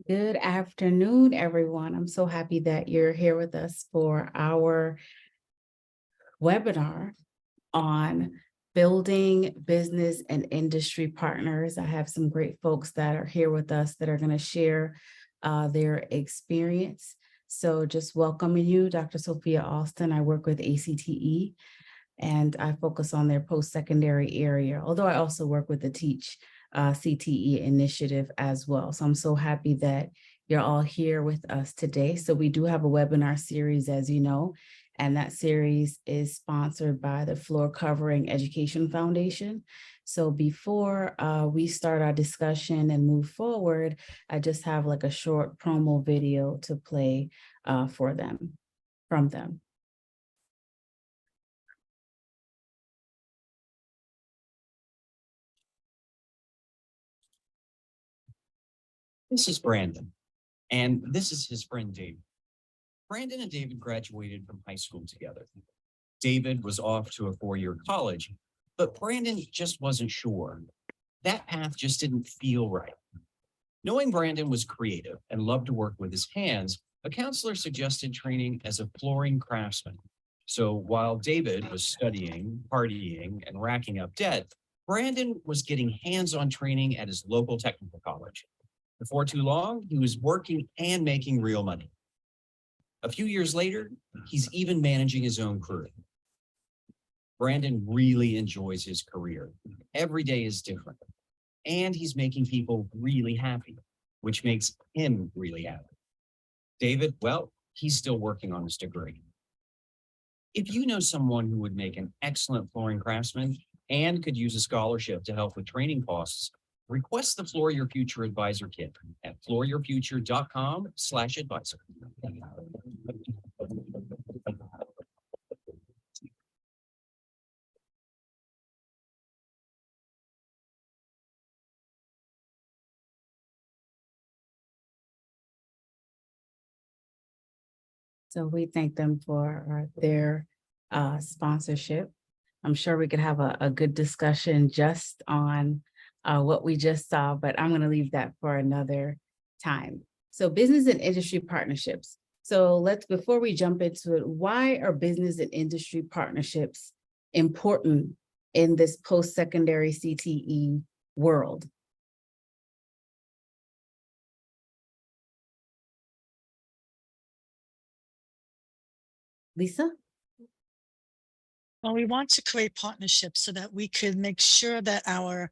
Good afternoon, everyone. I'm so happy that you're here with us for our webinar on building business and industry partners. I have some great folks that are here with us that are going to share their experience. So just welcoming you, Dr. Sophia Austin. I work with ACTE and I focus on their post-secondary area, although I also work with the Teach CTE initiative as well. So I'm so happy that you're all here with us today. So we do have a webinar series, as you know, and that series is sponsored by the Floor Covering Education Foundation. So before we start our discussion and move forward, I just have like a short promo video to play from them. This is Brandon, and this is his friend David. Brandon and David graduated from high school together. David was off to a four-year college, but Brandon just wasn't sure. That path just didn't feel right. Knowing Brandon was creative and loved to work with his hands, a counselor suggested training as a flooring craftsman. So while David was studying, partying, and racking up debt, Brandon was getting hands-on training at his local technical college. Before too long, he was working and making real money. A few years later, he's even managing his own crew. Brandon really enjoys his career. Every day is different. And he's making people really happy, which makes him really happy. David, well, he's still working on his degree. If you know someone who would make an excellent flooring craftsman and could use a scholarship to help with training costs, request the Floor Your Future Advisor Kit at flooryourfuture.com/advisor. So we thank them for their sponsorship. I'm sure we could have a good discussion just on what we just saw, but I'm going to leave that for another time. So business and industry partnerships. So before we jump into it, why are business and industry partnerships important in this post-secondary CTE world? Lisa? Well, we want to create partnerships so that we could make sure that our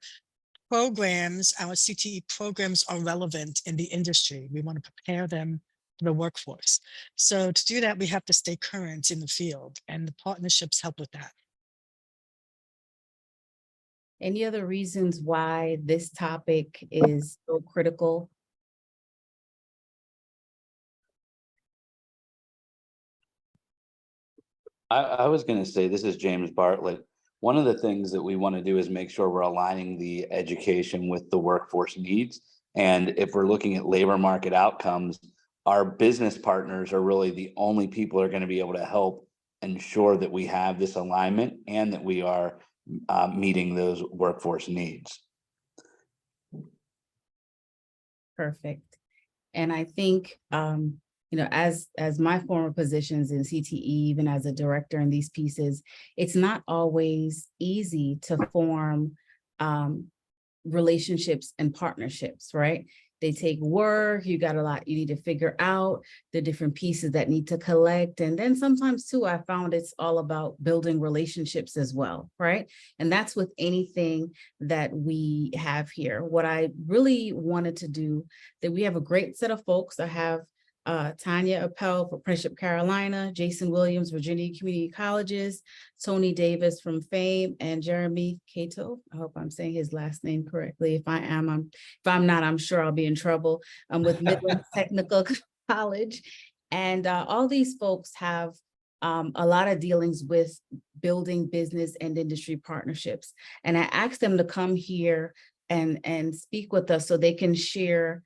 programs, our CTE programs are relevant in the industry. We want to prepare them for the workforce. So to do that, we have to stay current in the field, and the partnerships help with that. Any other reasons why this topic is so critical? I was going to say, this is James Bartlett. One of the things that we want to do is make sure we're aligning the education with the workforce needs. And if we're looking at labor market outcomes, our business partners are really the only people who are going to be able to help ensure that we have this alignment and that we are meeting those workforce needs. Perfect. And I think, as my former positions in CTE, even as a director in these pieces, it's not always easy to form relationships and partnerships, right? They take work, you got a lot you need to figure out, the different pieces that need to collect. And then sometimes too, I found it's all about building relationships as well, right? And that's with anything that we have here. What I really wanted to do, that we have a great set of folks. I have Tanya Appel for Friendship Carolina, Jason Williams, Virginia Community Colleges, Tony Davis from FAME, and Jeremy Cato. I hope I'm saying his last name correctly. If I'm not, I'm sure I'll be in trouble. I'm with Midland Technical College. And all these folks have a lot of dealings with building business and industry partnerships. And I asked them to come here and speak with us so they can share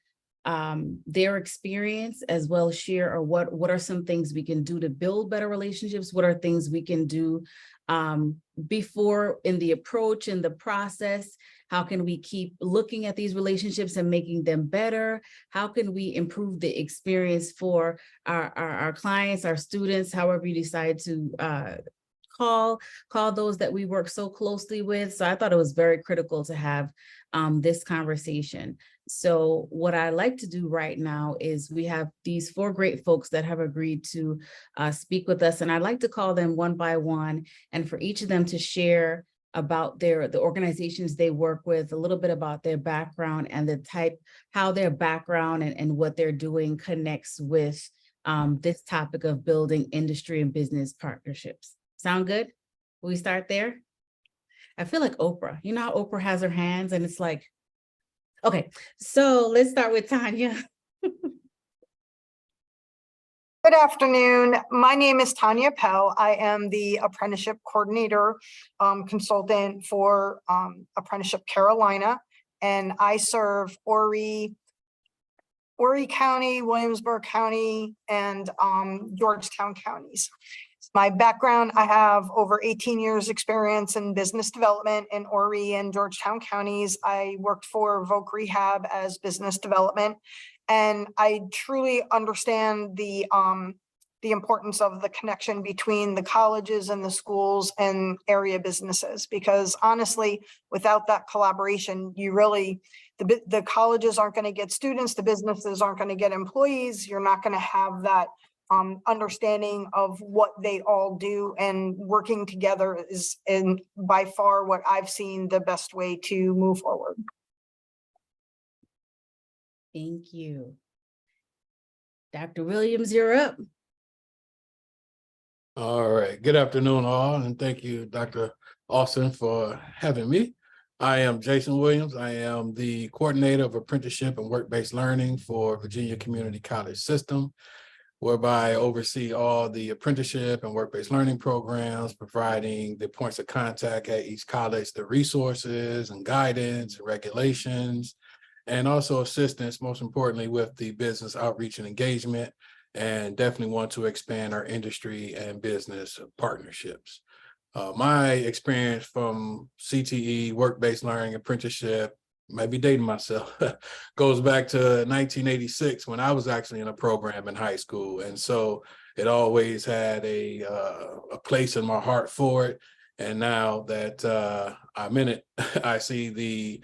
their experience as well as share or what are some things we can do to build better relationships? What are things we can do before in the approach and the process? How can we keep looking at these relationships and making them better? How can we improve the experience for our clients, our students, however you decide to call those that we work so closely with? So I thought it was very critical to have this conversation. So what I like to do right now is we have these 4 great folks that have agreed to speak with us, and I'd like to call them one by one, and for each of them to share about the organizations they work with, a little bit about their background and how their background and what they're doing connects with this topic of building industry and business partnerships. Sound good? Will we start there? I feel like Oprah. You know how Oprah has her hands and it's like, okay, so let's start with Tanya. Good afternoon. My name is Tanya Pell. I am the apprenticeship coordinator consultant for Apprenticeship Carolina, and I serve Horry County, Williamsburg County, and Georgetown counties. My background, I have over 18 years experience in business development in Horry and Georgetown counties. I worked for Voc Rehab as business development, and I truly understand the importance of the connection between the colleges and the schools and area businesses, because honestly, without that collaboration, the colleges aren't going to get students, the businesses aren't going to get employees. You're not going to have that understanding of what they all do, and working together is by far what I've seen the best way to move forward. Thank you. Dr. Williams, you're up. All right. Good afternoon, all, and thank you, Dr. Austin, for having me. I am Jason Williams. I am the coordinator of apprenticeship and work-based learning for Virginia Community College System, whereby I oversee all the apprenticeship and work-based learning programs, providing the points of contact at each college, the resources and guidance and regulations, and also assistance, most importantly, with the business outreach and engagement, and definitely want to expand our industry and business partnerships. My experience from CTE, work-based learning, apprenticeship, might be dating myself, goes back to 1986 when I was actually in a program in high school. And so it always had a place in my heart for it. And now that I'm in it, I see the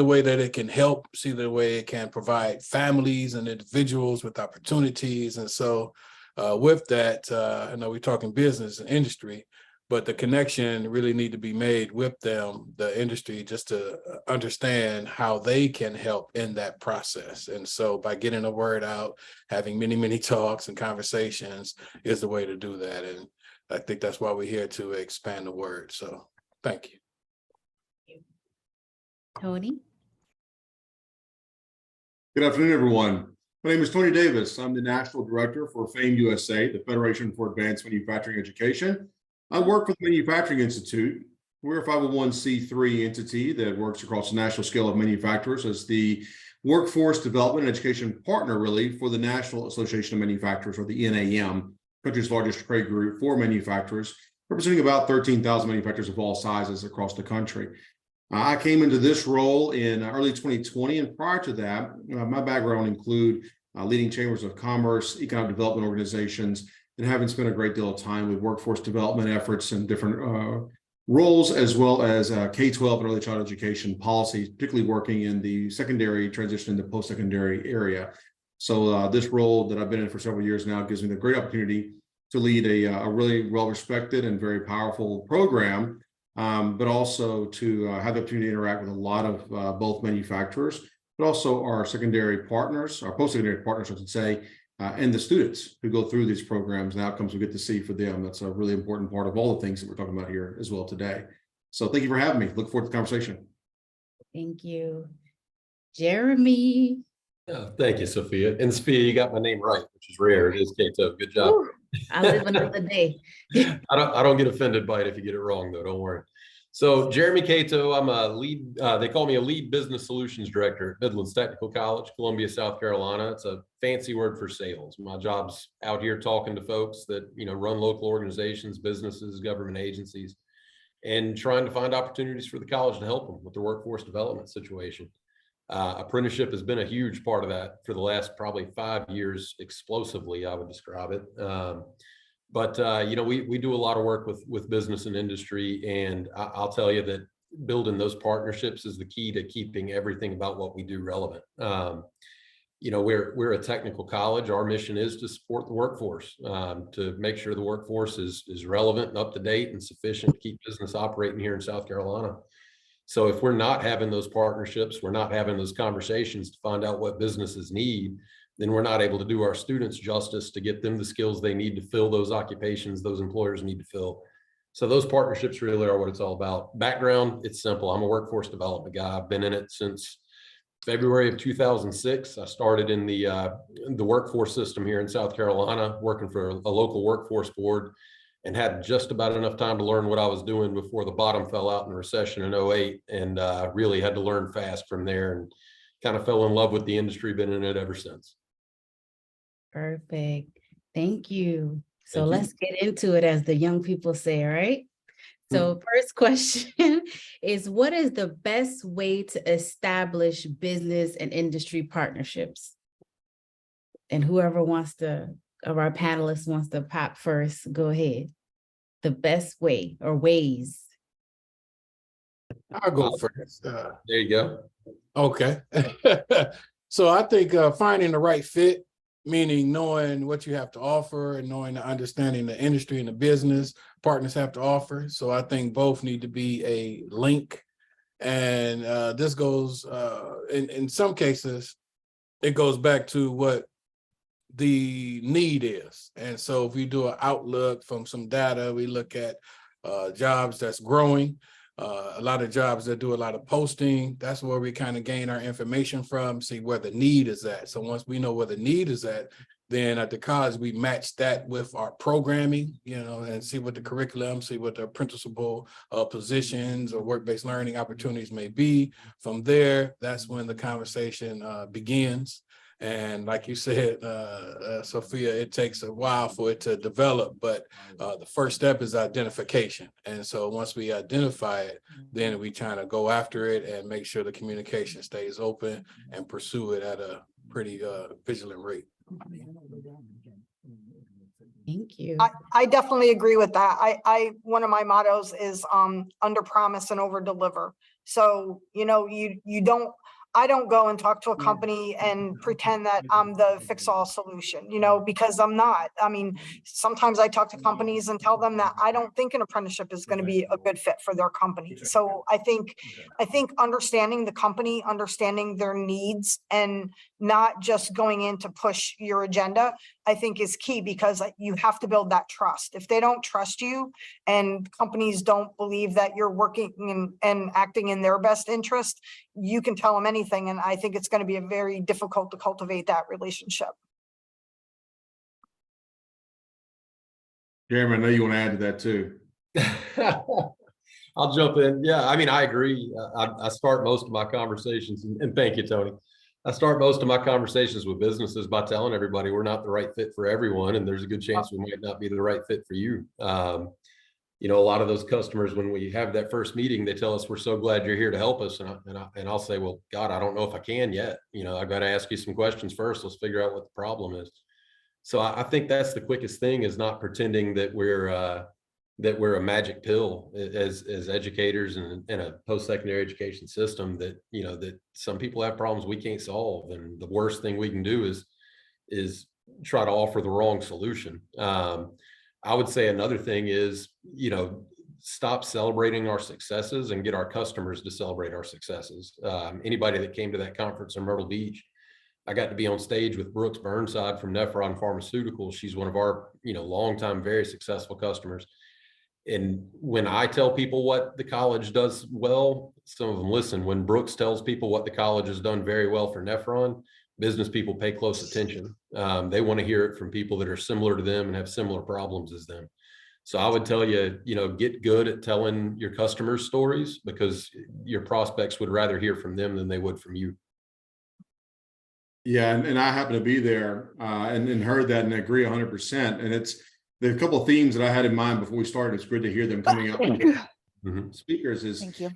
way that it can help, see the way it can provide families and individuals with opportunities. And so with that, I know we're talking business and industry, but the connection really need to be made with them, the industry, just to understand how they can help in that process. And so by getting the word out, having many, many talks and conversations is the way to do that. And I think that's why we're here, to expand the word. So thank you. Tony. Good afternoon, everyone. My name is Tony Davis. I'm the National Director for FAME USA, the Federation for Advanced Manufacturing Education. I work for the Manufacturing Institute. We're a 501c3 entity that works across the national scale of manufacturers as the workforce development and education partner, really, for the National Association of Manufacturers, or the NAM, country's largest trade group for manufacturers, representing about 13,000 manufacturers of all sizes across the country. I came into this role in early 2020, and prior to that, my background include leading chambers of commerce, economic development organizations, and having spent a great deal of time with workforce development efforts and different roles, as well as K-12 and early childhood education policies, particularly working in the secondary transition into post-secondary area. So this role that I've been in for several years now gives me the great opportunity to lead a really well-respected and very powerful program, but also to have the opportunity to interact with a lot of both manufacturers, but also our secondary partners, our post-secondary partners, I should say, and the students who go through these programs and outcomes we get to see for them. That's a really important part of all the things that we're talking about here as well today. So thank you for having me. Look forward to the conversation. Thank you. Jeremy. Yeah, thank you, Sophia. And Sophia, you got my name right, which is rare. It is Kato. Good job. Ooh, I live another day. I don't get offended by it if you get it wrong, though. Don't worry. So Jeremy Cato, I'm a lead, they call me a lead business solutions director at Midlands Technical College, Columbia, South Carolina. It's a fancy word for sales. My job's out here talking to folks that, run local organizations, businesses, government agencies, and trying to find opportunities for the college to help them with their workforce development situation. Apprenticeship has been a huge part of that for the last probably 5 years, explosively, I would describe it. But we do a lot of work with business and industry, and I'll tell you that building those partnerships is the key to keeping everything about what we do relevant. We're a technical college. Our mission is to support the workforce, to make sure the workforce is relevant and up to date and sufficient to keep business operating here in South Carolina. So if we're not having those partnerships, we're not having those conversations to find out what businesses need, then we're not able to do our students justice to get them the skills they need to fill those occupations those employers need to fill. So those partnerships really are what it's all about. Background, it's simple. I'm a workforce development guy. I've been in it since February of 2006. I started in the workforce system here in South Carolina, working for a local workforce board, and had just about enough time to learn what I was doing before the bottom fell out in the recession in 08, and really had to learn fast from there and kind of fell in love with the industry, been in it ever since. Perfect. Thank you. So Thank you. let's get into it, as the young people say, right? So first question is, what is the best way to establish business and industry partnerships? And whoever of our panelists wants to pop first, go ahead. The best way or ways. I'll go first. There you go. Okay. So I think finding the right fit, meaning knowing what you have to offer and knowing the understanding the industry and the business partners have to offer. So I think both need to be a link. And this goes, in some cases, it goes back to what the need is. And so if we do an outlook from some data, we look at jobs that's growing, a lot of jobs that do a lot of posting. That's where we kind of gain our information from, see where the need is at. So once we know where the need is at, then at the college, we match that with our programming, and see what the curriculum, see what the principal positions or work-based learning opportunities may be. From there, that's when the conversation begins. And like you said, Sophia, it takes a while for it to develop, but the first step is identification. And so once we identify it, then we kind of go after it and make sure the communication stays open and pursue it at a pretty vigilant rate. Thank you. I definitely agree with that. One of my mottos is under promise and over deliver. So, I don't go and talk to a company and pretend that I'm the fix-all solution, because I'm not. I mean, sometimes I talk to companies and tell them that I don't think an apprenticeship is going to be a good fit for their company. So I think understanding the company, understanding their needs, and not just going in to push your agenda, I think is key, because you have to build that trust. If they don't trust you and companies don't believe that you're working and acting in their best interest, you can tell them anything. And I think it's going to be very difficult to cultivate that relationship. Jeremy, I know you want to add to that too. I'll jump in. Yeah, I mean, I agree. I start most of my conversations, and thank you, Tony. I start most of my conversations with businesses by telling everybody we're not the right fit for everyone, and there's a good chance we might not be the right fit for you. A lot of those customers, when we have that first meeting, they tell us, we're so glad you're here to help us. And I'll say, well, God, I don't know if I can yet. I've got to ask you some questions first. Let's figure out what the problem is. So I think that's the quickest thing, is not pretending that we're a magic pill as educators in a post-secondary education system, that that some people have problems we can't solve, and the worst thing we can do is try to offer the wrong solution. I would say another thing is, stop celebrating our successes and get our customers to celebrate our successes. Anybody that came to that conference in Myrtle Beach, I got to be on stage with Brooks Burnside from Nephron Pharmaceuticals. She's one of our, longtime, very successful customers. And when I tell people what the college does well, some of them listen. When Brooks tells people what the college has done very well for Nephron, business people pay close attention. They want to hear it from people that are similar to them and have similar problems as them. So I would tell you, get good at telling your customers stories, because your prospects would rather hear from them than they would from you. Yeah, and I happen to be there and heard that and agree 100%. And there are a couple of themes that I had in mind before we started. It's good to hear them coming up. Mhm. Speakers is, Thank you.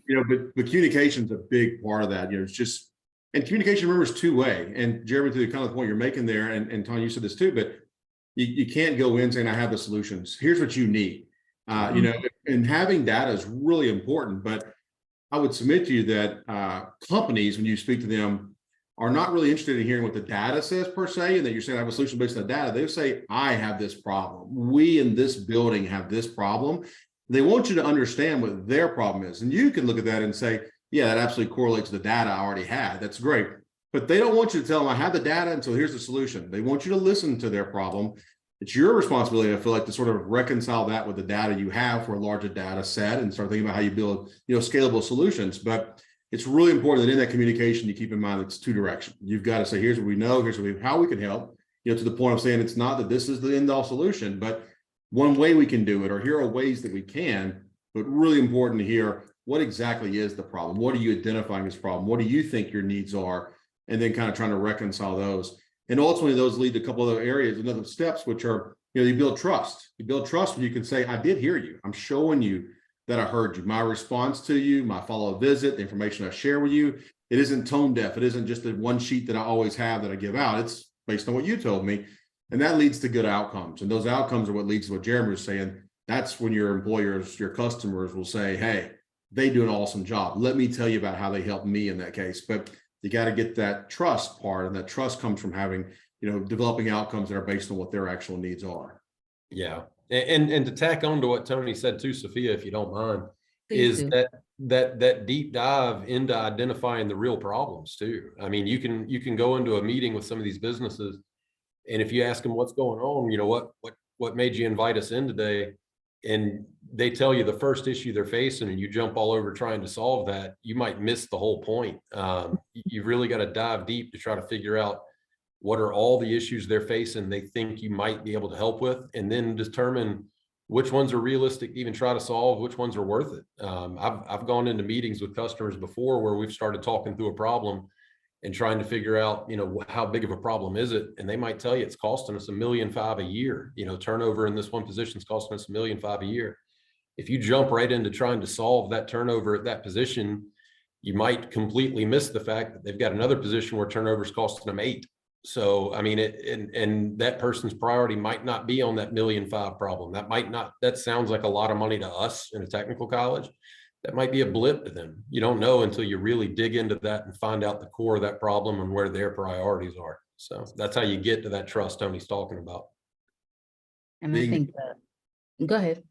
but communication's a big part of that. It's just, and communication, remember, is two-way. And Jeremy, to the kind of point you're making there, and Tanya, you said this too, but you can't go in saying, I have the solutions. Here's what you need. And having data is really important. But I would submit to you that companies, when you speak to them, are not really interested in hearing what the data says per se, and that you're saying I have a solution based on the data. They say, I have this problem. We in this building have this problem. They want you to understand what their problem is. And you can look at that and say, yeah, that absolutely correlates to the data I already had. That's great. But they don't want you to tell them I have the data, and so here's the solution. They want you to listen to their problem. It's your responsibility, I feel like, to sort of reconcile that with the data you have for a larger data set and start thinking about how you build, scalable solutions. But it's really important that in that communication, you keep in mind it's two direction. You've got to say, here's what we know, how we can help, to the point of saying it's not that this is the end all solution, but one way we can do it, or here are ways that we can. But really important to hear, what exactly is the problem? What are you identifying as problem? What do you think your needs are? And then kind of trying to reconcile those. And ultimately, those lead to a couple of other areas, another steps, which are, you build trust. You build trust when you can say, I did hear you. I'm showing you that I heard you. My response to you, my follow-up visit, the information I share with you, it isn't tone deaf. It isn't just the one sheet that I always have that I give out. It's based on what you told me. And that leads to good outcomes. And those outcomes are what leads to what Jeremy was saying. That's when your employers, your customers will say, hey, they do an awesome job. Let me tell you about how they helped me in that case. But you got to get that trust part, and that trust comes from having, developing outcomes that are based on what their actual needs are. Yeah. And to tack on to what Tony said too, Sophia, if you don't mind, Please is do. that deep dive into identifying the real problems too. I mean, you can go into a meeting with some of these businesses, and if you ask them what's going on, what made you invite us in today, and they tell you the first issue they're facing, and you jump all over trying to solve that, you might miss the whole point. You've really got to dive deep to try to figure out what are all the issues they're facing they think you might be able to help with, and then determine which ones are realistic to even try to solve, which ones are worth it. I've gone into meetings with customers before where we've started talking through a problem and trying to figure out, how big of a problem is it? And they might tell you it's costing us $1.5 million a year. Turnover in this one position is costing us $1.5 million a year. If you jump right into trying to solve that turnover at that position, you might completely miss the fact that they've got another position where turnover is costing them $8 million. So, I mean, and that person's priority might not be on that $1.5 million problem. That sounds like a lot of money to us in a technical college. That might be a blip to them. You don't know until you really dig into that and find out the core of that problem and where their priorities are. So that's how you get to that trust Tony's talking about. And I think go ahead.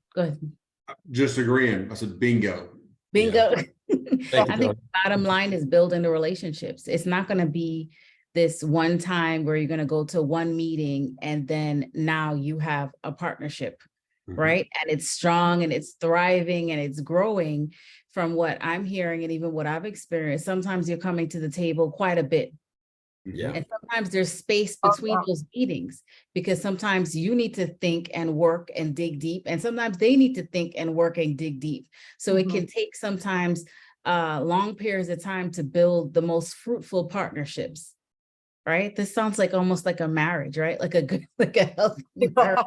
Just agreeing. I said, bingo. Bingo. Thank you, I think Tony. the bottom line is building the relationships. It's not going to be this one time where you're going to go to one meeting and then now you have a partnership, right? And it's strong and it's thriving and it's growing. From what I'm hearing and even what I've experienced, sometimes you're coming to the table quite a bit. Yeah. And sometimes there's space between those meetings, because sometimes you need to think and work and dig deep, and sometimes they need to think and work and dig deep. So it can take sometimes long periods of time to build the most fruitful partnerships. Right? This sounds like almost like a marriage, right? Like a healthy marriage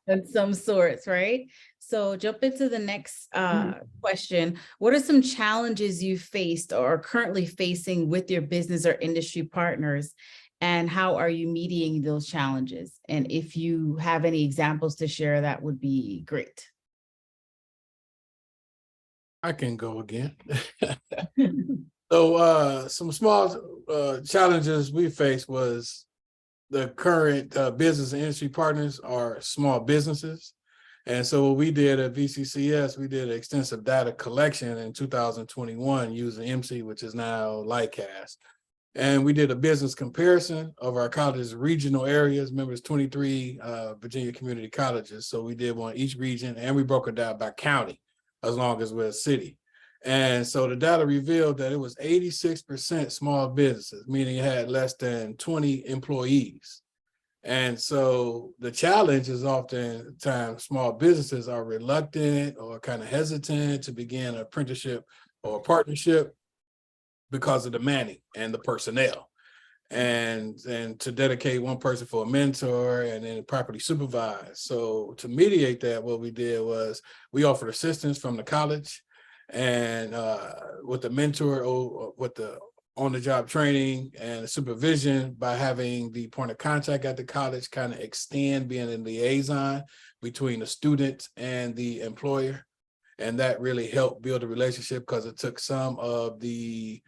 of some sorts, right? So jump into the next question. What are some challenges you faced or are currently facing with your business or industry partners? And how are you meeting those challenges? And if you have any examples to share, that would be great. I can go again. So some small challenges we faced was the current business and industry partners are small businesses. And so what we did at VCCS, we did extensive data collection in 2021 using MC, which is now Lightcast. And we did a business comparison of our colleges' regional areas. Remember, it's 23 Virginia community colleges. So we did one each region, and we broke it down by county, as long as we're a city. And so the data revealed that it was 86% small businesses, meaning it had less than 20 employees. And so the challenge is oftentimes small businesses are reluctant or kind of hesitant to begin an apprenticeship or a partnership because of the manning and the personnel. And to dedicate one person for a mentor and then properly supervise. So to mediate that, what we did was we offered assistance from the college and with the mentor or with the on-the-job training and supervision by having the point of contact at the college kind of extend being a liaison between the student and the employer. And that really helped build a relationship because it took some of the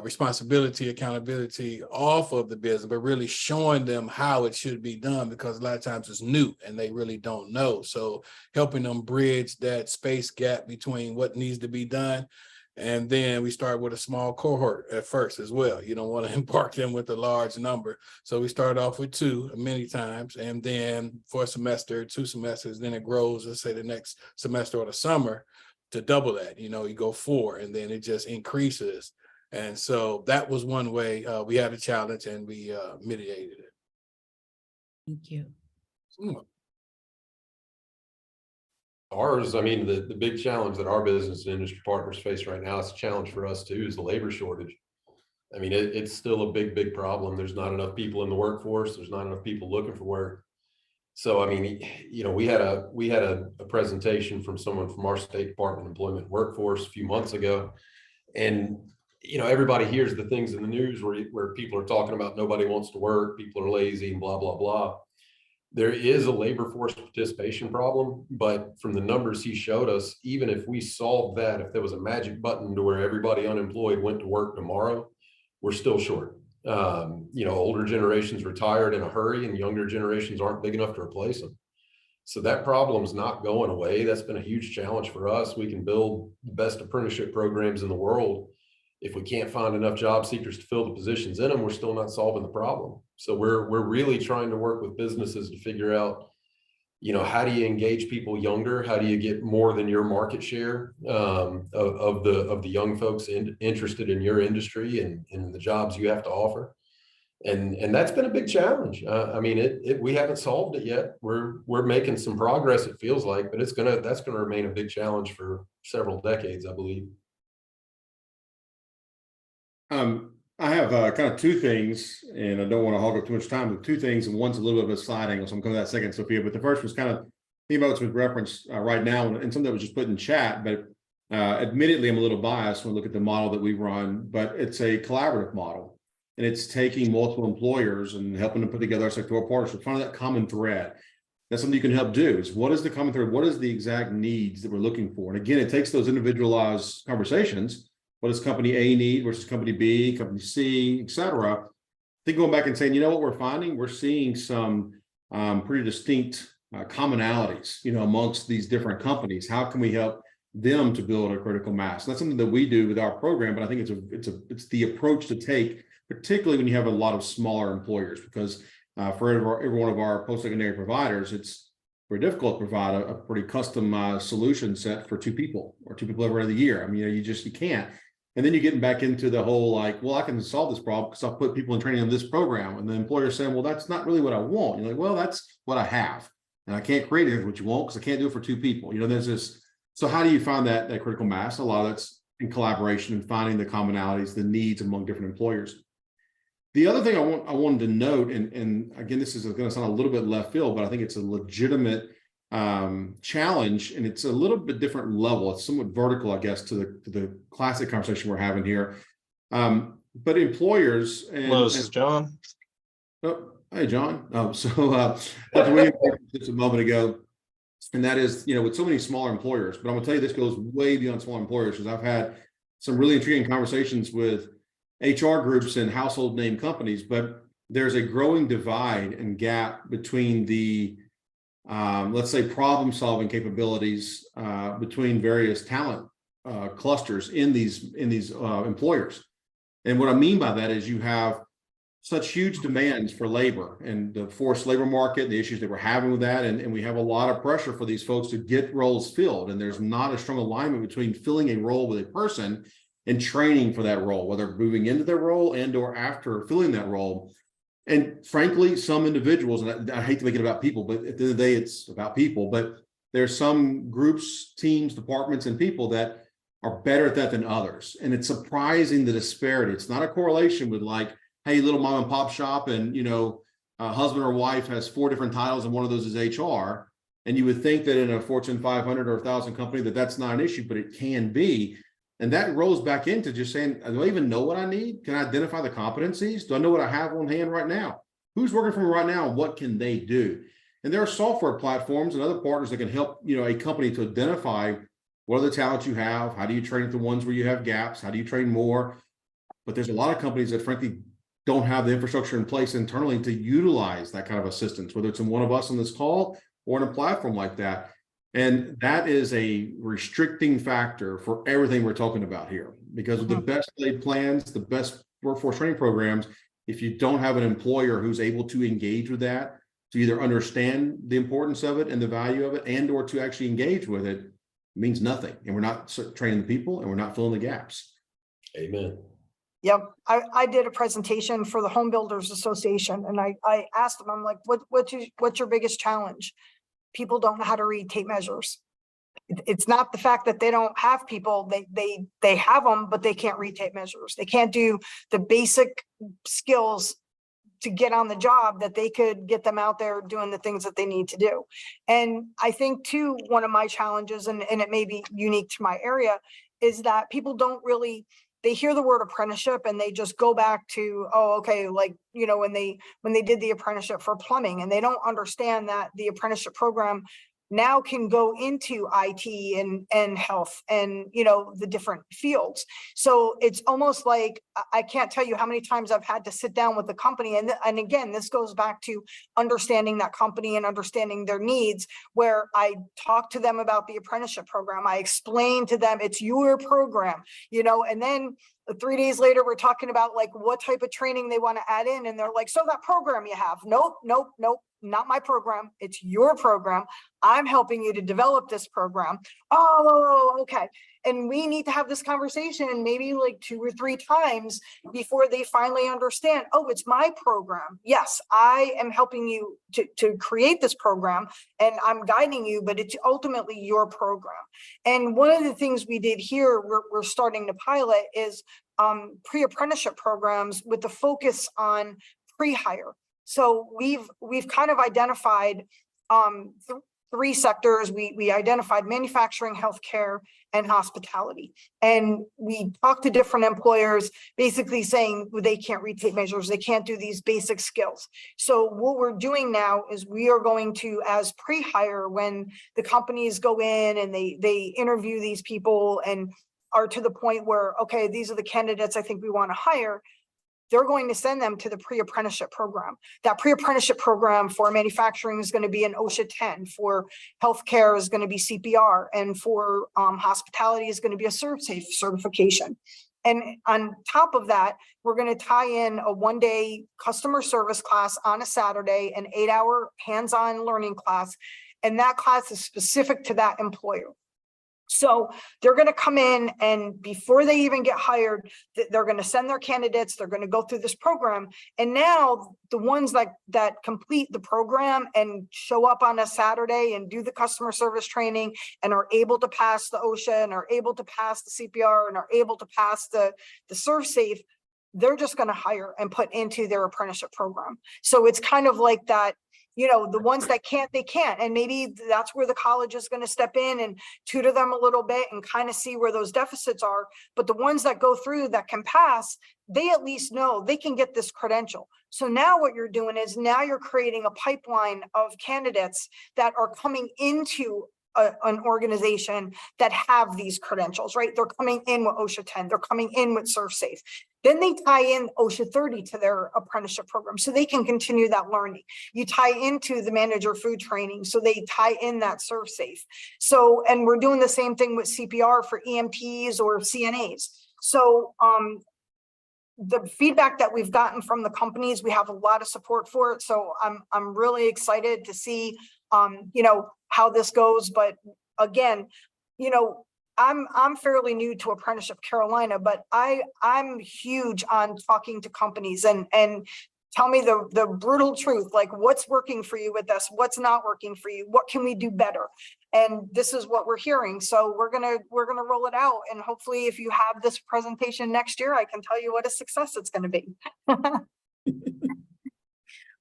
responsibility, accountability off of the business, but really showing them how it should be done because a lot of times it's new and they really don't know. So helping them bridge that space gap between what needs to be done. And then we start with a small cohort at first as well. You don't want to embark them with a large number. So we start off with 2 many times, and then for a semester, 2 semesters, then it grows, let's say the next semester or the summer to double that. You go 4 and then it just increases. And so that was one way we had a challenge and we mitigated it. Thank you. Ours, I mean, the big challenge that our business and industry partners face right now, it's a challenge for us too, is the labor shortage. I mean, it's still a big problem. There's not enough people in the workforce. There's not enough people looking for work. So, I mean, we had a presentation from someone from our State Department of Employment and Workforce a few months ago. And, everybody hears the things in the news where people are talking about nobody wants to work, people are lazy and blah, blah, blah. There is a labor force participation problem, but from the numbers he showed us, even if we solved that, if there was a magic button to where everybody unemployed went to work tomorrow, we're still short. Older generations retired in a hurry and younger generations aren't big enough to replace them. So that problem's not going away. That's been a huge challenge for us. We can build the best apprenticeship programs in the world. If we can't find enough job seekers to fill the positions in them, we're still not solving the problem. So we're really trying to work with businesses to figure out, how do you engage people younger? How do you get more than your market share of the young folks interested in your industry and the jobs you have to offer? And that's been a big challenge. I mean, we haven't solved it yet. We're making some progress, it feels like, but that's gonna remain a big challenge for several decades, I believe. I have kind of 2 things, and I don't want to hog up too much time, but 2 things, and one's a little bit of a side angle, so I'm coming to that second, Sophia. But the first was kind of thinking about what's with reference right now, and something that was just put in chat. But admittedly, I'm a little biased when I look at the model that we run, but it's a collaborative model, and it's taking multiple employers and helping them put together a sectoral partnership, finding that common thread. That's something you can help do. Is what is the common thread? What is the exact needs that we're looking for? And again, it takes those individualized conversations. What does company A need versus company B, company C, et cetera? Then going back and saying, what we're finding? We're seeing some pretty distinct commonalities, amongst these different companies. How can we help them to build a critical mass? And that's something that we do with our program, but I think it's the approach to take, particularly when you have a lot of smaller employers, because for every one of our post-secondary providers, it's very difficult to provide a pretty customized solution set for 2 people or 2 people every other year. I mean, you can't. And then you're getting back into the whole I can solve this problem because I'll put people in training on this program. And the employer saying, well, that's not really what I want. You're like, well, that's what I have. And I can't create it what you want because I can't do it for 2 people. There's this. So how do you find that critical mass? A lot of that's in collaboration and finding the commonalities, the needs among different employers. The other thing I wanted to note, and again, this is going to sound a little bit left field, but I think it's a legitimate challenge, and it's a little bit different level. It's somewhat vertical, I guess, to the classic conversation we're having here. But employers and hello, this is John. Oh, hey, John. Dr. Williams just a moment ago, and that is, with so many smaller employers. But I'm gonna tell you, this goes way beyond small employers, because I've had some really intriguing conversations with HR groups and household name companies. But there's a growing divide and gap between the let's say problem solving capabilities between various talent clusters in these employers. And what I mean by that is you have such huge demands for labor and the forced labor market, the issues that we're having with that. And we have a lot of pressure for these folks to get roles filled. And there's not a strong alignment between filling a role with a person and training for that role, whether moving into their role and or after filling that role. And frankly, some individuals, and I hate to make it about people, but at the end of the day, it's about people, but there's some groups, teams, departments, and people that are better at that than others. And it's surprising the disparity. It's not a correlation with like, hey, little mom and pop shop, and a husband or wife has 4 different titles, and one of those is HR. And you would think that in a Fortune 500 or 1,000 company that that's not an issue, but it can be. And that rolls back into just saying, do I even know what I need? Can I identify the competencies? Do I know what I have on hand right now? Who's working for me right now? And what can they do? And there are software platforms and other partners that can help, a company to identify what are the talents you have? How do you train the ones where you have gaps? How do you train more? But there's a lot of companies that frankly don't have the infrastructure in place internally to utilize that kind of assistance, whether it's in one of us on this call or in a platform like that. And that is a restricting factor for everything we're talking about here, because of the best laid plans, the best workforce training programs, if you don't have an employer who's able to engage with that, to either understand the importance of it and the value of it, and or to actually engage with it, means nothing. And we're not training the people, and we're not filling the gaps. Amen. Yep, I did a presentation for the Home Builders Association, and I asked them, I'm like, what's your biggest challenge? People don't know how to read tape measures. It's not the fact that they don't have people, they have them, but they can't read tape measures. They can't do the basic skills to get on the job that they could get them out there doing the things that they need to do. And I think too, one of my challenges, and it may be unique to my area, is that people don't really, they hear the word apprenticeship and they just go back to, oh, okay, like, when they did the apprenticeship for plumbing, and they don't understand that the apprenticeship program now can go into IT and health and, the different fields. So it's almost like, I can't tell you how many times I've had to sit down with the company. And again, this goes back to understanding that company and understanding their needs, where I talk to them about the apprenticeship program. I explain to them it's your program, and then 3 days later, we're talking about like what type of training they want to add in. And they're like, so that program you have, nope, not my program. It's your program. I'm helping you to develop this program. Oh, okay. And we need to have this conversation maybe like 2 or 3 times before they finally understand, oh, it's my program. Yes, I am helping you to create this program and I'm guiding you, but it's ultimately your program. And one of the things we did here, we're starting to pilot, is pre-apprenticeship programs with the focus on pre-hire. So we've kind of identified 3 sectors. We identified manufacturing, healthcare, and hospitality. And we talked to different employers, basically saying they can't read tape measures, they can't do these basic skills. So what we're doing now is we are going to, as pre-hire, when the companies go in and they interview these people and are to the point where, okay, these are the candidates I think we want to hire, they're going to send them to the pre-apprenticeship program. That pre-apprenticeship program for manufacturing is going to be an OSHA 10, for healthcare is going to be CPR, and for hospitality is going to be a ServSafe certification. And on top of that, we're going to tie in a 1-day customer service class on a Saturday, an 8-hour hands-on learning class. And that class is specific to that employer. So they're going to come in, and before they even get hired, they're going to send their candidates, they're going to go through this program. And now the ones that complete the program and show up on a Saturday and do the customer service training and are able to pass the OSHA and are able to pass the CPR and are able to pass the ServSafe, they're just going to hire and put into their apprenticeship program. So it's kind of like that, the ones that can't, they can't. And maybe that's where the college is going to step in and tutor them a little bit and kind of see where those deficits are. But the ones that go through that can pass, they at least know they can get this credential. So now what you're doing is now you're creating a pipeline of candidates that are coming into an organization that have these credentials, right? They're coming in with OSHA 10, they're coming in with ServSafe. Then they tie in OSHA 30 to their apprenticeship program so they can continue that learning. You tie into the manager food training, so they tie in that ServSafe. So, and we're doing the same thing with CPR for EMTs or CNAs. So the feedback that we've gotten from the companies, we have a lot of support for it. So I'm really excited to see how this goes. But again, I'm fairly new to Apprenticeship Carolina, but I'm huge on talking to companies and tell me the brutal truth, like what's working for you with this, what's not working for you, what can we do better? And this is what we're hearing. So we're gonna roll it out. And hopefully if you have this presentation next year, I can tell you what a success it's gonna be.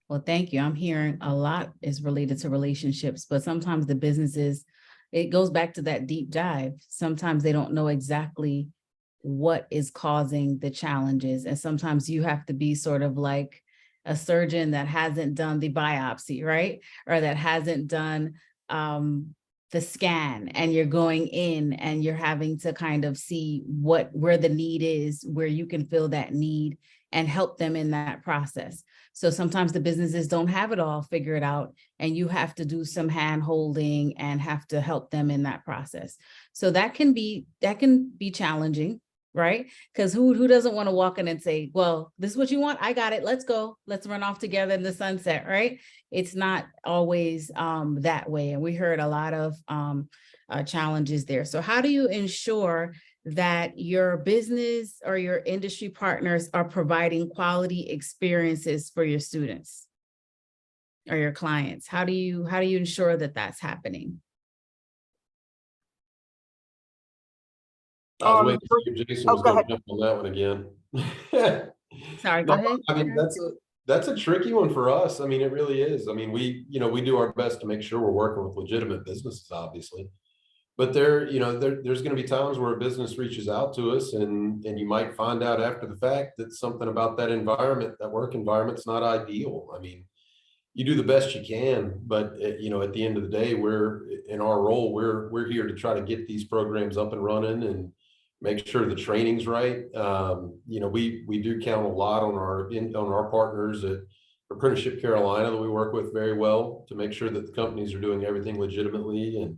Well, thank you. I'm hearing a lot is related to relationships, but sometimes the businesses, it goes back to that deep dive. Sometimes they don't know exactly what is causing the challenges. And sometimes you have to be sort of like a surgeon that hasn't done the biopsy, right? Or that hasn't done the scan, and you're going in and you're having to kind of see where the need is, where you can fill that need and help them in that process. So sometimes the businesses don't have it all figured out, and you have to do some hand holding and have to help them in that process. So that can be challenging, right? Because who doesn't want to walk in and say, well, this is what you want, I got it, let's go, let's run off together in the sunset, right? It's not always that way. And we heard a lot of challenges there. So how do you ensure that your business or your industry partners are providing quality experiences for your students or your clients? How do you ensure that that's happening? I was waiting for you, Jason was go gonna ahead. jump on that one again. Sorry, go ahead. I mean, that's a tricky one for us. I mean, it really is. I mean, we do our best to make sure we're working with legitimate businesses, obviously. But there's going to be times where a business reaches out to us and you might find out after the fact that something about that environment, that work environment's not ideal. I mean, you do the best you can, but at the end of the day, we're in our role, we're here to try to get these programs up and running and make sure the training's right. We do count a lot on our partners at Apprenticeship Carolina that we work with very well to make sure that the companies are doing everything legitimately, and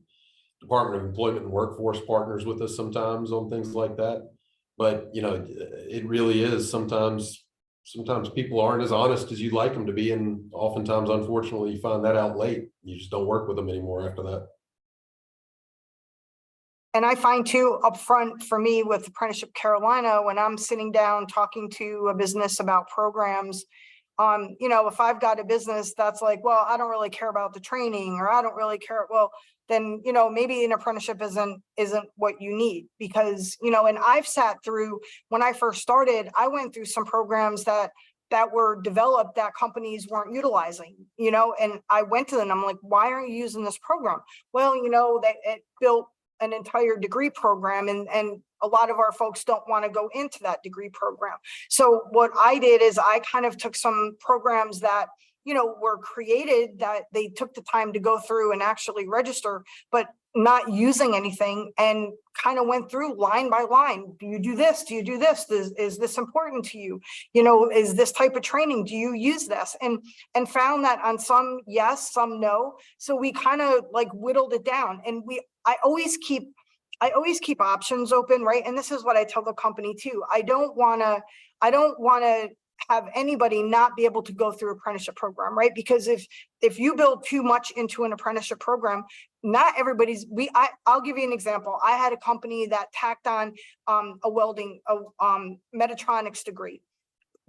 Department of Employment and Workforce partners with us sometimes on things like that. But it really is sometimes people aren't as honest as you'd like them to be, and oftentimes, unfortunately, you find that out late. You just don't work with them anymore after that. And I find too, upfront for me with Apprenticeship Carolina, when I'm sitting down talking to a business about programs, if I've got a business that's like, well, I don't really care about the training, or I don't really care, well, then, maybe an apprenticeship isn't what you need, because, and I've sat through, when I first started, I went through some programs that were developed that companies weren't utilizing, and I went to them, I'm like, why aren't you using this program? Well, it built an entire degree program, and a lot of our folks don't want to go into that degree program. So what I did is I kind of took some programs that were created, that they took the time to go through and actually register, but not using anything, and kind of went through line by line. Do you do this? Do you do this? Is this important to you? Is this type of training, do you use this? And found that on some, yes, some no. So we kind of like whittled it down, and I always keep options open, right? And this is what I tell the company too. I don't want to have anybody not be able to go through apprenticeship program, right? Because if you build too much into an apprenticeship program, not everybody's, I'll give you an example. I had a company that tacked on a welding, Metatronics degree.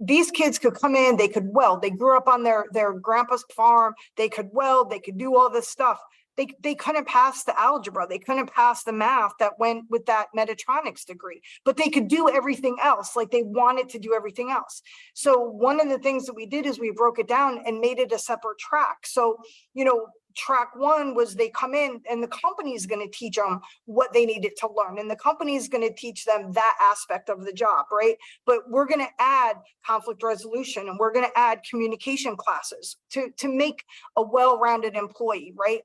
These kids could come in, they could weld. They grew up on their grandpa's farm. They could weld, they could do all this stuff. They couldn't pass the algebra. They couldn't pass the math that went with that Metatronics degree, but they could do everything else. Like, they wanted to do everything else. So one of the things that we did is we broke it down and made it a separate track. So, track one was they come in and the company is going to teach them what they needed to learn. And the company is going to teach them that aspect of the job, right? But we're going to add conflict resolution, and we're going to add communication classes to make a well-rounded employee, right?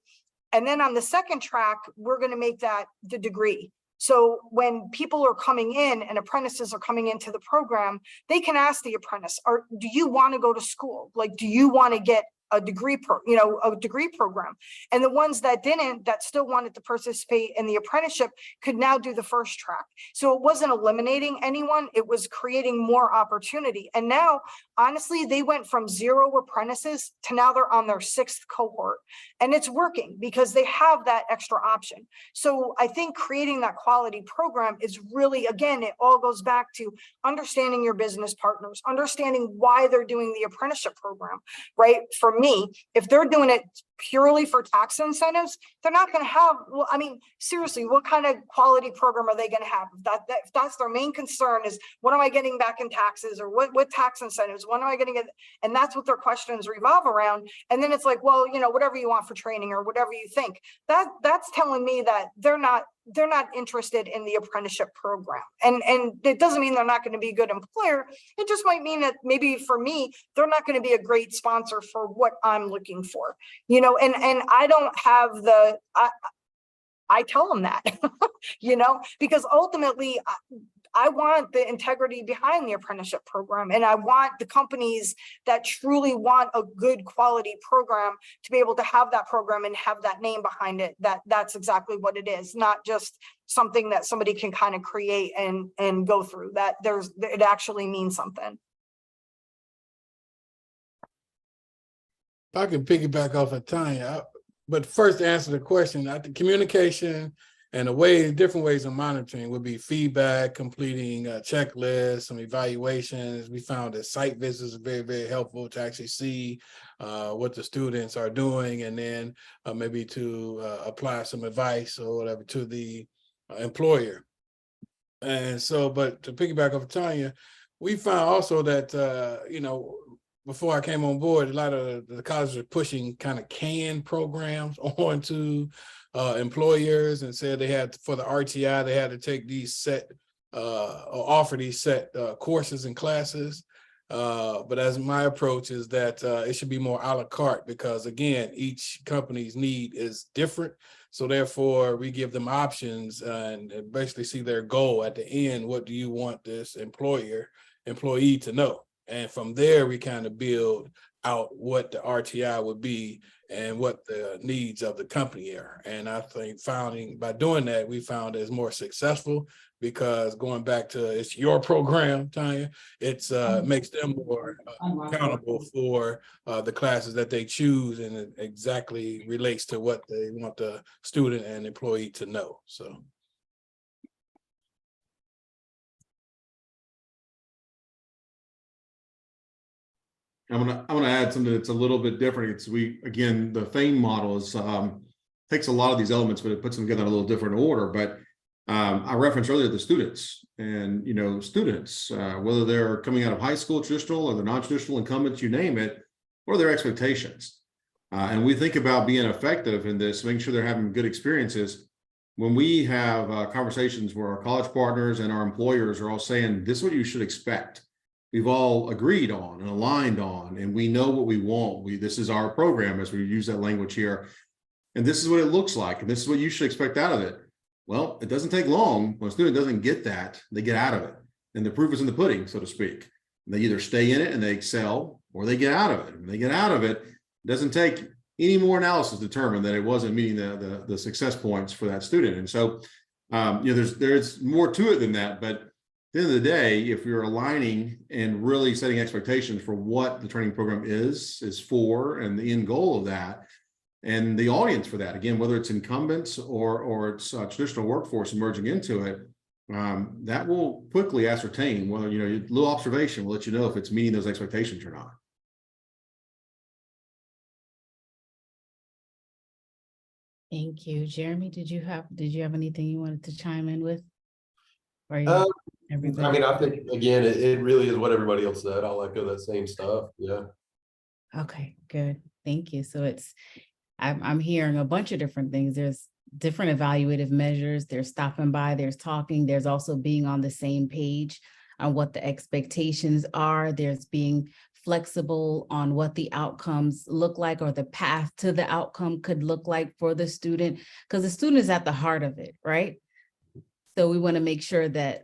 And then on the second track, we're going to make that the degree. So when people are coming in and apprentices are coming into the program, they can ask the apprentice, do you want to go to school? Like, do you want to get a degree program. And the ones that didn't, that still wanted to participate in the apprenticeship, could now do the first track. So it wasn't eliminating anyone, it was creating more opportunity. And now, honestly, they went from 0 apprentices to now they're on their 6th cohort. And it's working because they have that extra option. So I think creating that quality program is really, again, it all goes back to understanding your business partners, understanding why they're doing the apprenticeship program, right? For me, if they're doing it purely for tax incentives, they're not going to have, well, I mean, seriously, what kind of quality program are they going to have? If that's their main concern is, what am I getting back in taxes, or what tax incentives, when am I going to get? And that's what their questions revolve around. And then it's like, well, whatever you want for training or whatever you think, that's telling me that they're not interested in the apprenticeship program. And it doesn't mean they're not going to be a good employer. It just might mean that maybe for me, they're not going to be a great sponsor for what I'm looking for, and I don't have I tell them that, because ultimately I want the integrity behind the apprenticeship program. And I want the companies that truly want a good quality program to be able to have that program and have that name behind it. That's exactly what it is, not just something that somebody can kind of create and go through. That it actually means something. If I can piggyback off of Tanya, but first to answer the question, I think communication and different ways of monitoring would be feedback, completing checklists, some evaluations. We found that site visits are very, very helpful to actually see what the students are doing, and then maybe to apply some advice or whatever to the employer. And so, but to piggyback off of Tanya, we found also that, before I came on board, a lot of the colleges are pushing kind of canned programs onto employers, and said they had, for the RTI, they had to take these set or offer these set courses and classes. But as my approach is that it should be more a la carte, because again, each company's need is different. So therefore we give them options and basically see their goal at the end. What do you want this employee to know? And from there, we kind of build out what the RTI would be and what the needs of the company are. And I think by doing that, we found it's more successful, because going back to it's your program, Tanya, it's makes them more accountable for the classes that they choose, and it exactly relates to what they want the student and employee to know. So. I'm gonna add something that's a little bit different. The FAME model takes a lot of these elements, but it puts them together in a little different order. But I referenced earlier the students, and students, whether they're coming out of high school traditional or the non-traditional incumbents, you name it, what are their expectations? And we think about being effective in this, making sure they're having good experiences. When we have conversations where our college partners and our employers are all saying, this is what you should expect. We've all agreed on and aligned on, and we know what we want. This is our program, as we use that language here. And this is what it looks like. And this is what you should expect out of it. Well, it doesn't take long. When a student doesn't get that, they get out of it. And the proof is in the pudding, so to speak. They either stay in it and they excel, or they get out of it. When they get out of it, it doesn't take any more analysis to determine that it wasn't meeting the success points for that student. And so, there's more to it than that. But at the end of the day, if you're aligning and really setting expectations for what the training program is for, and the end goal of that, and the audience for that, again, whether it's incumbents or it's traditional workforce emerging into it, that will quickly ascertain whether, a little observation will let you know if it's meeting those expectations or not. Thank you. Jeremy, did you have anything you wanted to chime in with? Or you, I think, again, it really is what everybody else said. I'll echo that same stuff. Yeah. Okay, good. Thank you. So I'm hearing a bunch of different things. There's different evaluative measures. There's stopping by, there's talking, there's also being on the same page on what the expectations are. There's being flexible on what the outcomes look like, or the path to the outcome could look like for the student, because the student is at the heart of it, right? So we want to make sure that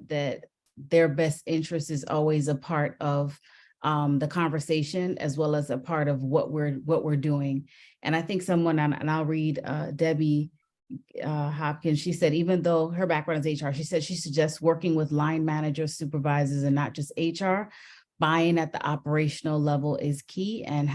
their best interest is always a part of the conversation as well as a part of what we're doing. And I think someone, and I'll read Debbie Hopkins, she said, even though her background is HR, she said she suggests working with line managers, supervisors, and not just HR. Buying at the operational level is key, and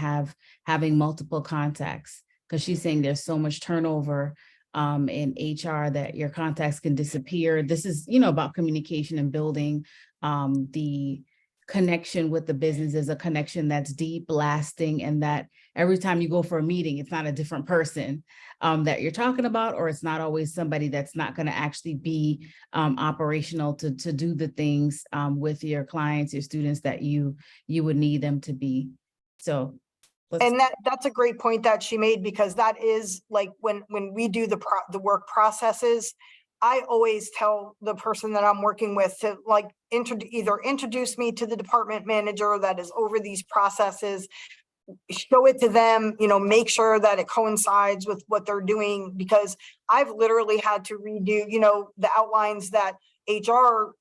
having multiple contacts, because she's saying there's so much turnover in HR that your contacts can disappear. This is, about communication and building the connection with the business is a connection that's deep, lasting, and that every time you go for a meeting, it's not a different person that you're talking about, or it's not always somebody that's not going to actually be operational to do the things with your clients, your students that you would need them to be. So and that's a great point that she made, because that is like when we do the work processes, I always tell the person that I'm working with to like either introduce me to the department manager that is over these processes, show it to them, make sure that it coincides with what they're doing, because I've literally had to redo, the outlines that HR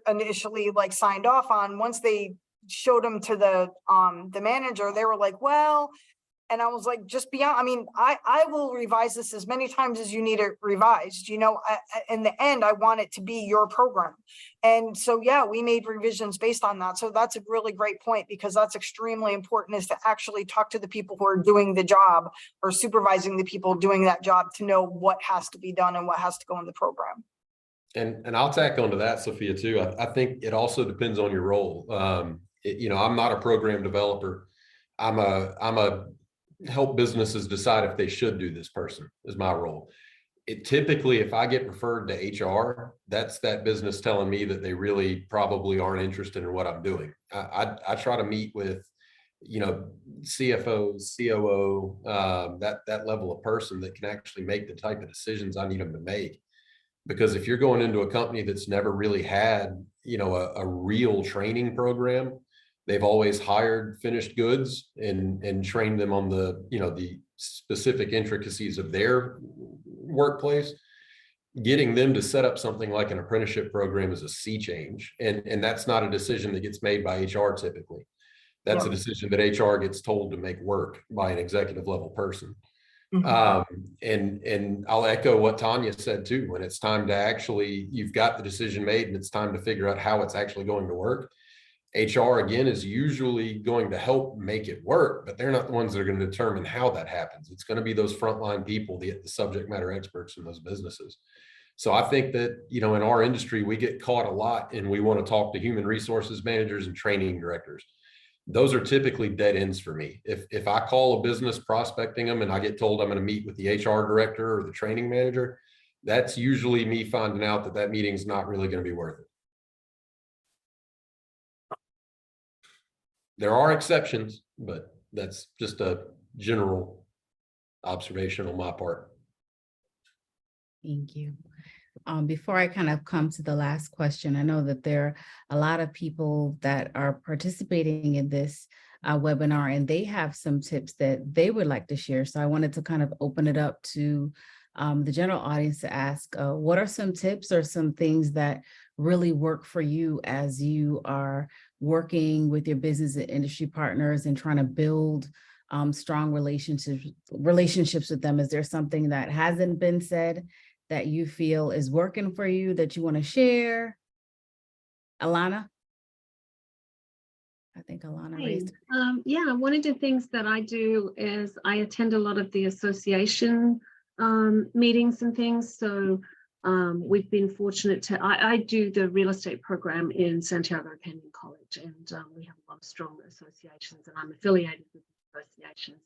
initially like signed off on. Once they showed them to the manager, they were like, well, and I was like, just beyond, I will revise this as many times as you need it revised. In the end, I want it to be your program. And so, yeah, we made revisions based on that. So that's a really great point, because that's extremely important, is to actually talk to the people who are doing the job or supervising the people doing that job to know what has to be done and what has to go in the program. And I'll tack onto that, Sophia, too. I think it also depends on your role. I'm not a program developer. I'm a help businesses decide if they should do this person is my role. It typically, if I get referred to HR, that's that business telling me that they really probably aren't interested in what I'm doing. I try to meet with, CFO, COO, that level of person that can actually make the type of decisions I need them to make. Because if you're going into a company that's never really had, a real training program, they've always hired finished goods and trained them on the, the specific intricacies of their workplace. Getting them to set up something like an apprenticeship program is a sea change. And that's not a decision that gets made by HR typically. That's a decision that HR gets told to make work by an executive level person. And I'll echo what Tanya said too. When it's time to actually, you've got the decision made and it's time to figure out how it's actually going to work. HR again is usually going to help make it work, but they're not the ones that are going to determine how that happens. It's going to be those frontline people, the subject matter experts in those businesses. So I think that, in our industry, we get caught a lot and we want to talk to human resources managers and training directors. Those are typically dead ends for me. If I call a business prospecting them and I get told I'm going to meet with the HR director or the training manager, that's usually me finding out that meeting's not really going to be worth it. There are exceptions, but that's just a general observation on my part. Thank you. Before I kind of come to the last question, I know that there are a lot of people that are participating in this webinar, and they have some tips that they would like to share. So I wanted to kind of open it up to the general audience to ask, what are some tips or some things that really work for you as you are working with your business and industry partners and trying to build strong relationships with them? Is there something that hasn't been said that you feel is working for you that you want to share? Alana? I think Alana raised. Yeah, one of the things that I do is I attend a lot of the association meetings and things. So we've been fortunate to, I do the real estate program in Santiago Canyon College, and we have a lot of strong associations, and I'm affiliated with associations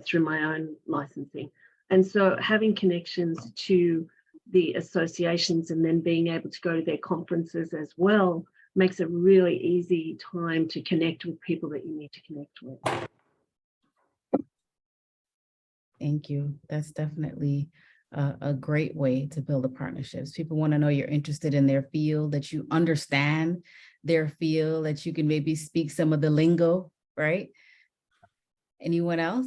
through my own licensing. And so having connections to the associations and then being able to go to their conferences as well makes it really easy time to connect with people that you need to connect with. Thank you. That's definitely a great way to build the partnerships. People want to know you're interested in their field, that you understand their field, that you can maybe speak some of the lingo, right? Anyone else?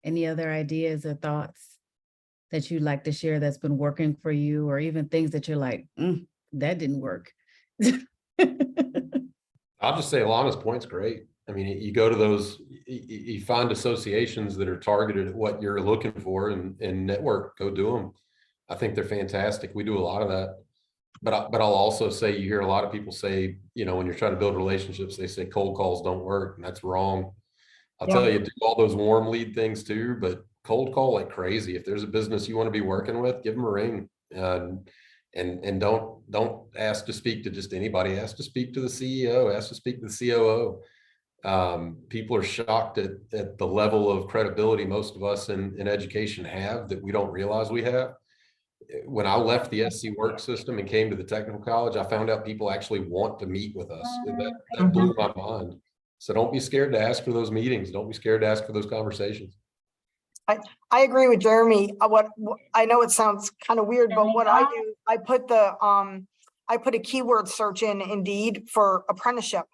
Any other ideas or thoughts that you'd like to share that's been working for you, or even things that you're like, that didn't work? I'll just say Alana's point's great. I mean, you go to those, you find associations that are targeted at what you're looking for and network, go do them. I think they're fantastic. We do a lot of that. But I'll also say, you hear a lot of people say, when you're trying to build relationships, they say cold calls don't work, and that's wrong. I'll tell you, do all those warm lead things too, but cold call like crazy. If there's a business you want to be working with, give them a ring. And don't ask to speak to just anybody. Ask to speak to the CEO, ask to speak to the COO. People are shocked at the level of credibility most of us in education have that we don't realize we have. When I left the SC work system and came to the technical college, I found out people actually want to meet with us. That blew my mind. So don't be scared to ask for those meetings. Don't be scared to ask for those conversations. I agree with Jeremy. What I know it sounds kind of weird, but what I do, I put a keyword search in Indeed for apprenticeship,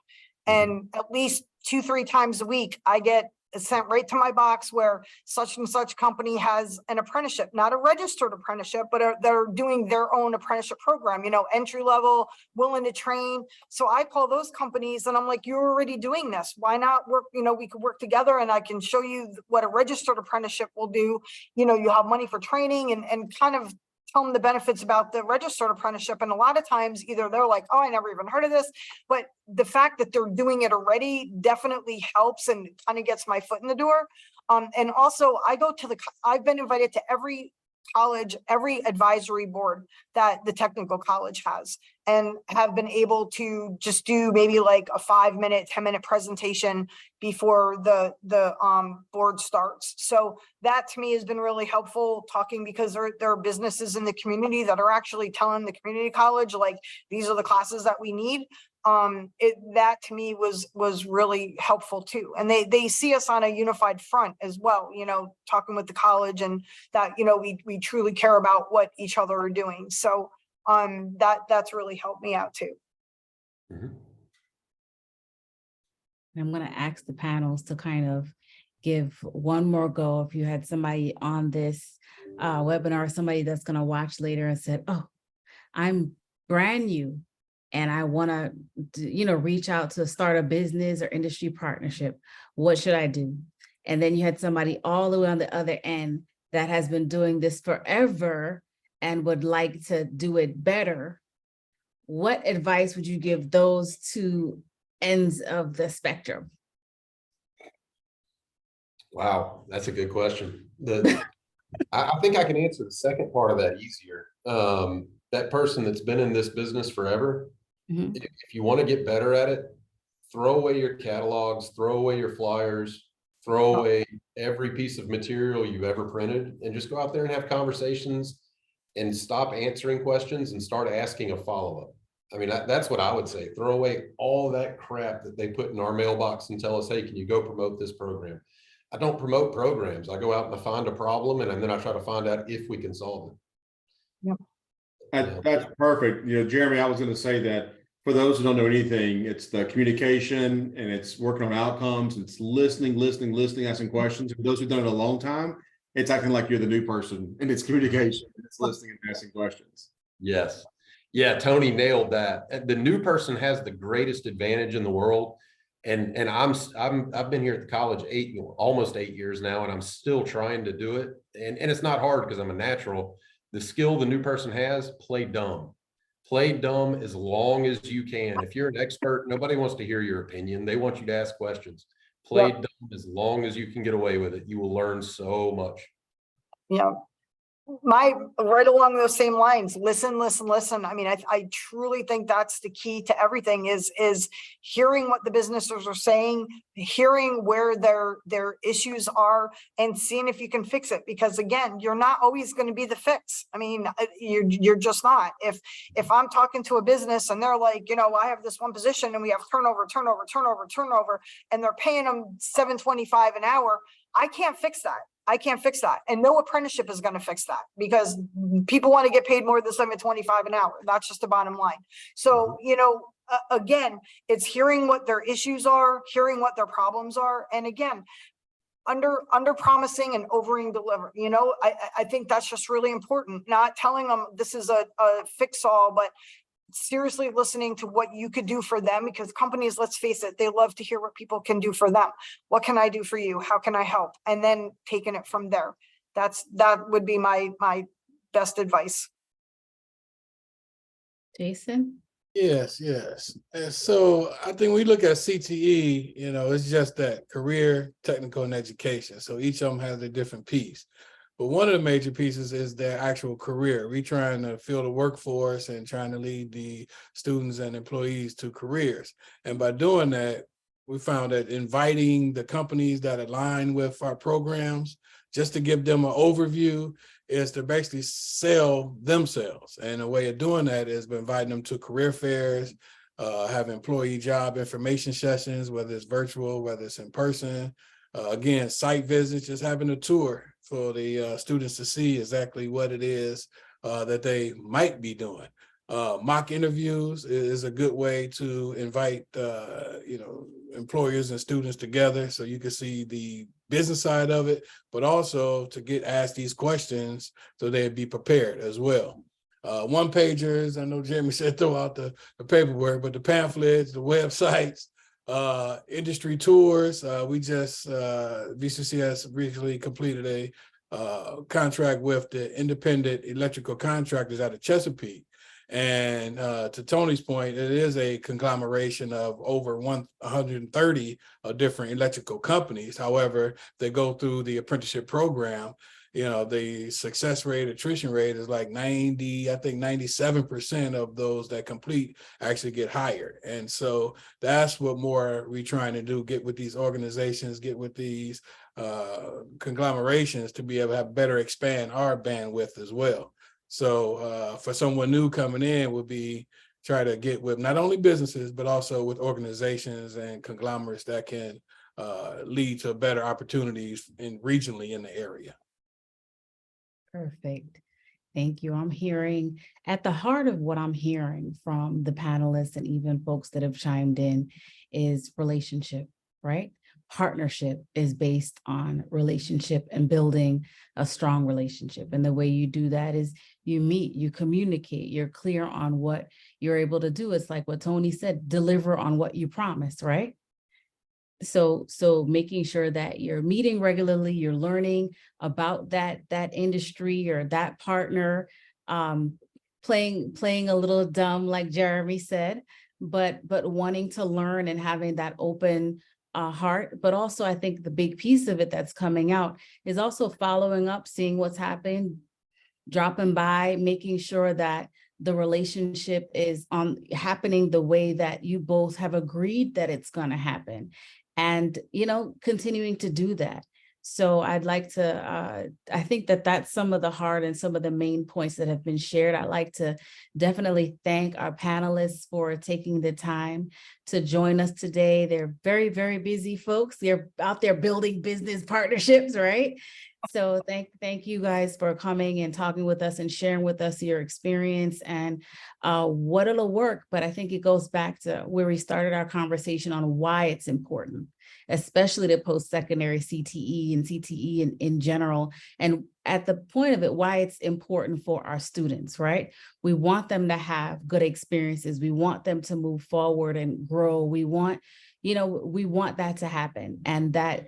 and at least 2-3 times a week, I get sent right to my box where such and such company has an apprenticeship, not a registered apprenticeship, but they're doing their own apprenticeship program, entry level, willing to train. So I call those companies and I'm like, you're already doing this. Why not work? We could work together and I can show you what a registered apprenticeship will do. You have money for training and kind of tell them the benefits about the registered apprenticeship. And a lot of times either they're like, oh, I never even heard of this, but the fact that they're doing it already definitely helps and kind of gets my foot in the door. And also I've been invited to every college, every advisory board that the technical college has, and have been able to just do maybe like a 5-minute, 10-minute presentation before the board starts. So that to me has been really helpful, talking, because there are businesses in the community that are actually telling the community college, like, these are the classes that we need. That to me was really helpful too. And they see us on a unified front as well, talking with the college, and that, we truly care about what each other are doing. So that's really helped me out too. Mhm. I'm going to ask the panels to kind of give one more go. If you had somebody on this webinar, somebody that's going to watch later and said, oh, I'm brand new and I want to, reach out to start a business or industry partnership, what should I do? And then you had somebody all the way on the other end that has been doing this forever and would like to do it better. What advice would you give those two ends of the Wow, that's a good question. I think I can answer the second part of that easier. That person that's been in this business forever, Mhm. if you want to get better at it, throw away your catalogs, throw away your flyers, throw away every piece of material you've ever printed, and just go out there and have conversations and stop answering questions and start asking a follow-up. I mean, that's what I would say. Throw away all that crap that they put in our mailbox and tell us, hey, can you go promote this program? I don't promote programs. I go out and I find a problem, and then I try to find out if we can solve it. That's perfect. Jeremy, I was going to say that for those who don't know anything, it's the communication and it's working on outcomes. It's listening, asking questions. For those who've done it a long time, it's acting like you're the new person, and it's communication. It's listening and asking questions. Yes. Yeah, Tony nailed that. The new person has the greatest advantage in the world. And I've been here at the college almost 8 years now, and I'm still trying to do it. And it's not hard because I'm a natural. The skill the new person has, play dumb. Play dumb as long as you can. If you're an expert, nobody wants to hear your opinion. They want you to ask questions. Play dumb as long as you can get away with it. You will learn so much. Right along those same lines, listen. I mean, I truly think that's the key to everything is hearing what the businesses are saying, hearing where their issues are, and seeing if you can fix it. Because again, you're not always going to be the fix. I mean, you're just not. If I'm talking to a business and they're like, I have this one position and we have turnover, and they're paying them $7.25 an hour, I can't fix that. And no apprenticeship is going to fix that, because people want to get paid more than $7.25 an hour. That's just the bottom line. So, again, it's hearing what their issues are, hearing what their problems are. And again, under promising and overing deliver, I think that's just really important. Not telling them this is a fix all, but seriously listening to what you could do for them, because companies, let's face it, they love to hear what people can do for them. What can I do for you? How can I help? And then taking it from there. That would be my best advice. Jason? Yes, yes. And so I think we look at CTE, it's just that career, technical, and education. So each of them has a different piece. But one of the major pieces is their actual career. We trying to fill the workforce and trying to lead the students and employees to careers. And by doing that, we found that inviting the companies that align with our programs, just to give them an overview, is to basically sell themselves. And a way of doing that is by inviting them to career fairs, have employee job information sessions, whether it's virtual, whether it's in person. Again, site visits, just having a tour for the students to see exactly what it is that they might be doing. Mock interviews is a good way to invite employers and students together so you can see the business side of it, but also to get asked these questions so they'd be prepared as well. One pagers, I know Jeremy said throw out the paperwork, but the pamphlets, the websites, industry tours. We just VCCS recently completed a contract with the independent electrical contractors out of Chesapeake. And to Tony's point, it is a conglomeration of over 130 different electrical companies. However, they go through the apprenticeship program. The success rate, attrition rate is like 97% of those that complete actually get hired. And so that's what more we're trying to do, get with these organizations, get with these conglomerations to be able to have better expand our bandwidth as well. So for someone new coming in would be try to get with not only businesses, but also with organizations and conglomerates that can lead to better opportunities regionally in the area. Perfect. Thank you. I'm hearing at the heart of what I'm hearing from the panelists and even folks that have chimed in is relationship, right? Partnership is based on relationship and building a strong relationship. And the way you do that is you meet, you communicate, you're clear on what you're able to do. It's like what Tony said, deliver on what you promised, right? So making sure that you're meeting regularly, you're learning about that industry or that partner, playing a little dumb, like Jeremy said, but wanting to learn and having that open heart. But also, I think the big piece of it that's coming out is also following up, seeing what's happening, dropping by, making sure that the relationship is happening the way that you both have agreed that it's going to happen. And, continuing to do that. So I'd like to, I think that that's some of the heart and some of the main points that have been shared. I'd like to definitely thank our panelists for taking the time to join us today. They're very, very busy folks. They're out there building business partnerships, right? So thank you guys for coming and talking with us and sharing with us your experience and what it'll work. But I think it goes back to where we started our conversation on why it's important, especially the post-secondary CTE and CTE in general. And at the point of it, why it's important for our students, right? We want them to have good experiences. We want them to move forward and grow. We want that to happen. And that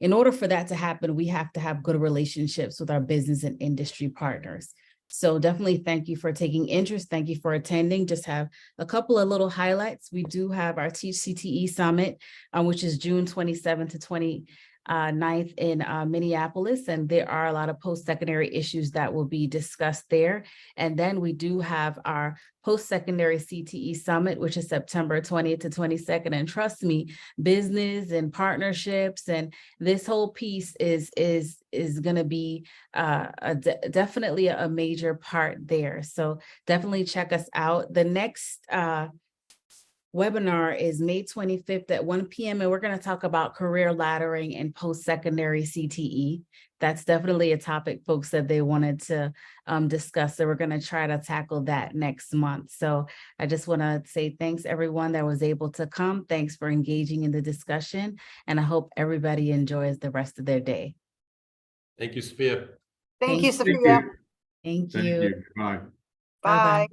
in order for that to happen, we have to have good relationships with our business and industry partners. So definitely thank you for taking interest. Thank you for attending. Just have a couple of little highlights. We do have our Teach CTE Summit, which is June 27th to 29th in Minneapolis. And there are a lot of post-secondary issues that will be discussed there. And then we do have our post-secondary CTE Summit, which is September 20th to 22nd. And trust me, business and partnerships and this whole piece is going to be definitely a major part there. So definitely check us out. The next webinar is May 25th at 1 p.m. and we're going to talk about career laddering and post-secondary CTE. That's definitely a topic folks said they wanted to discuss. So we're going to try to tackle that next month. So I just want to say thanks everyone that was able to come. Thanks for engaging in the discussion. And I hope everybody enjoys the rest of their day. Thank you, Sophia. Thank you, Thank Sophia. Thank Thank you. you. Bye. Bye.